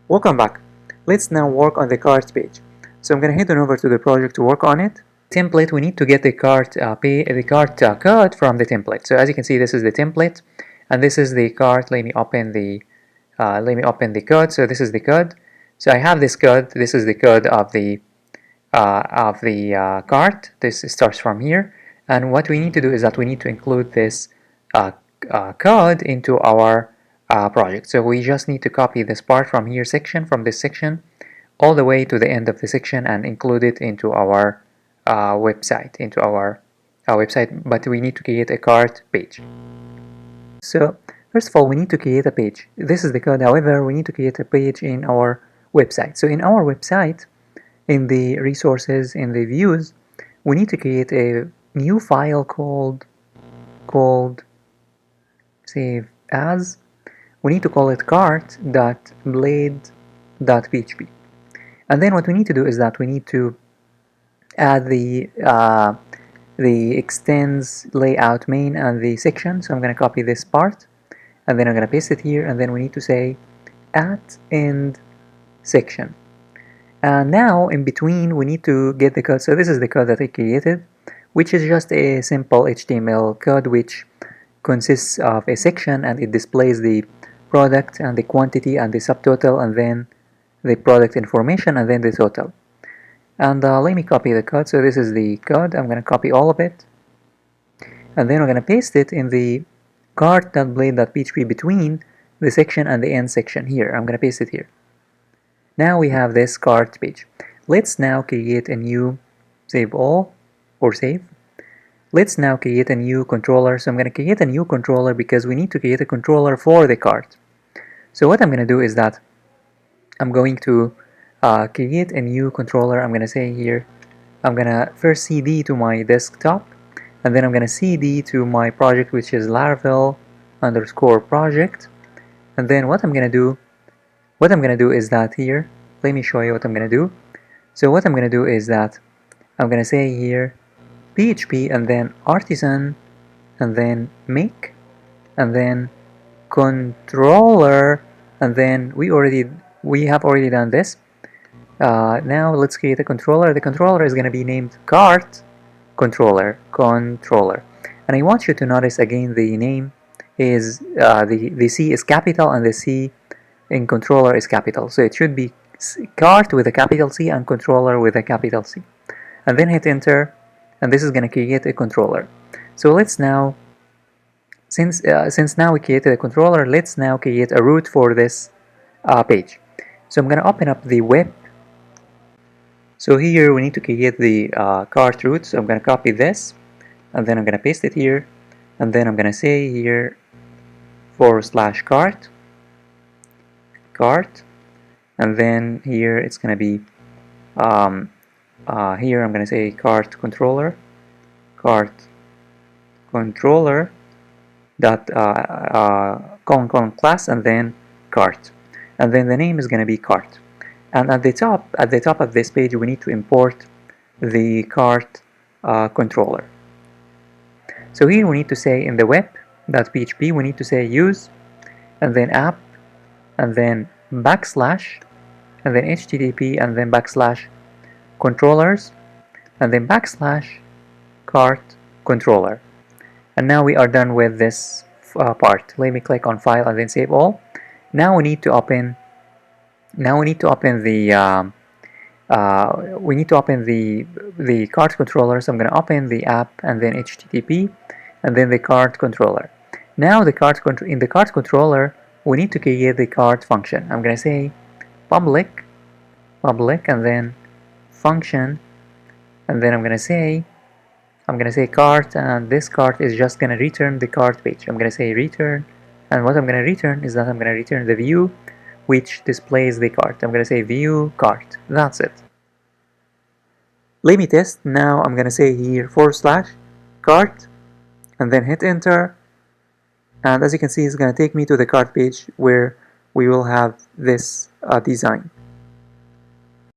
Welcome back. Let's now work on the cart page. So I'm going to head on over to the project to work on it. Template, we need to get the cart code from the template. So as you can see, this is the template, and this is the cart. Let me open the code. So this is the code. So I have this code. This is the code of the cart. This starts from here, and what we need to do is that we need to include this code into our project. So we just need to copy this part from here from this section all the way to the end of the section and include it into our website, but we need to create a cart page. So first of all, we need to create a page. This is the code. However, we need to create a page in our website. So in our website, in the resources, in the views, we need to create a new file called save as. We need to call it cart.blade.php. And then what we need to do is that we need to add the extends layout main and the section. So I'm going to copy this part, and then I'm going to paste it here, and then we need to say at end section. And now in between we need to get the code. So this is the code that I created, which is just a simple HTML code which consists of a section, and it displays the product and the quantity and the subtotal, and then the product information, and then the total. And let me copy the code. So this is the code. I'm going to copy all of it, and then I'm going to paste it in the cart.blade.php between the section and the end section here. I'm going to paste it here. Now we have this cart page. Let's now create a new save all or save. Let's now create a new controller. So I'm going to create a new controller because we need to create a controller for the cart. So what I'm going to do is that I'm going to create a new controller. I'm going to say here, I'm going to first cd to my desktop, and then I'm going to cd to my project, which is Laravel _ project. And then what I'm going to do is that here, let me show you what I'm going to do. So what I'm going to do is that I'm going to say here PHP, and then artisan, and then make, and then controller, and then we have already done this. Now let's create a controller. The controller is going to be named cart controller, and I want you to notice again the name is the C is capital and the C in controller is capital. So it should be cart with a capital C and controller with a capital C, and then hit enter, and this is going to create a controller. So let's now, since now we created a controller, let's now create a root for this page. So I'm going to open up the web. So here we need to create the cart root. So I'm going to copy this, and then I'm going to paste it here, and then I'm going to say here /cart, and then here it's going to be here I'm going to say cart controller dot class, and then cart, and then the name is going to be cart. And at the top of this page we need to import the cart controller. So here we need to say in the web.php we need to say use, and then app, and then backslash, and then http, and then backslash controllers, and then backslash cart controller. And now we are done with this part. Let me click on file and then save all. Now we need to open the cart controller. So I'm going to open the app, and then http, and then the cart controller. Now in the cart controller we need to create the cart function. I'm going to say public, and then function, and then I'm going to say cart, and this cart is just going to return the cart page. I'm going to say return, and what I'm going to return is that I'm going to return the view which displays the cart. I'm going to say view cart. That's it. Let me test. Now I'm going to say here /cart, and then hit enter, and as you can see it's going to take me to the cart page where we will have this design.